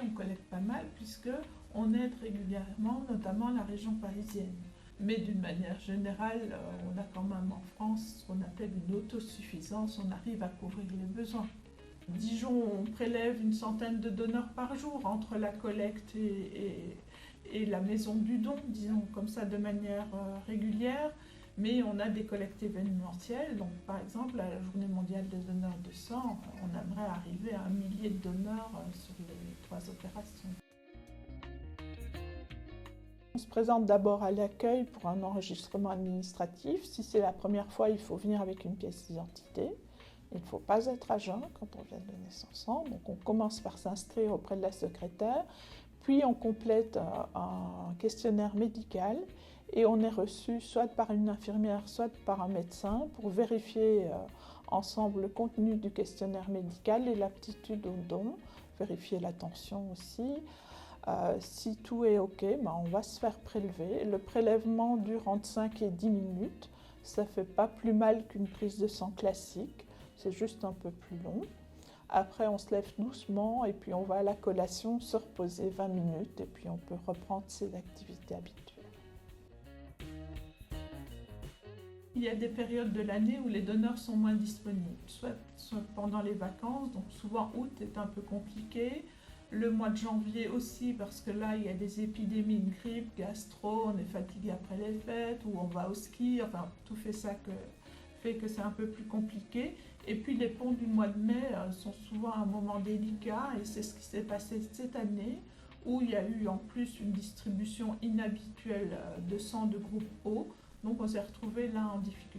On collecte pas mal puisqu'on aide régulièrement, notamment la région parisienne. Mais d'une manière générale, on a quand même en France ce qu'on appelle une autosuffisance, on arrive à couvrir les besoins. Dijon, on prélève une centaine de donneurs par jour entre la collecte et la maison du don, disons comme ça de manière régulière. Mais on a des collectes événementielles, donc par exemple à la Journée mondiale des donneurs de sang, on aimerait arriver à 1 millier de donneurs sur les 3 opérations. On se présente d'abord à l'accueil pour un enregistrement administratif. Si c'est la première fois, il faut venir avec une pièce d'identité. Il ne faut pas être à jeun quand on vient de donner son sang. Donc on commence par s'inscrire auprès de la secrétaire, puis on complète un questionnaire médical et on est reçu soit par une infirmière, soit par un médecin pour vérifier ensemble le contenu du questionnaire médical et l'aptitude au don, vérifier la tension aussi. Si tout est OK, on va se faire prélever. Le prélèvement dure entre 5 et 10 minutes. Ça ne fait pas plus mal qu'une prise de sang classique, c'est juste un peu plus long. Après, on se lève doucement et puis on va à la collation se reposer 20 minutes et puis on peut reprendre ses activités habituelles. Il y a des périodes de l'année où les donneurs sont moins disponibles, soit pendant les vacances, donc souvent août est un peu compliqué. Le mois de janvier aussi, parce que là, il y a des épidémies de grippe, gastro, on est fatigué après les fêtes, ou on va au ski, enfin, tout fait que c'est un peu plus compliqué. Et puis les ponts du mois de mai sont souvent un moment délicat, et c'est ce qui s'est passé cette année, où il y a eu en plus une distribution inhabituelle de sang de groupe O, donc on s'est retrouvé là en difficulté.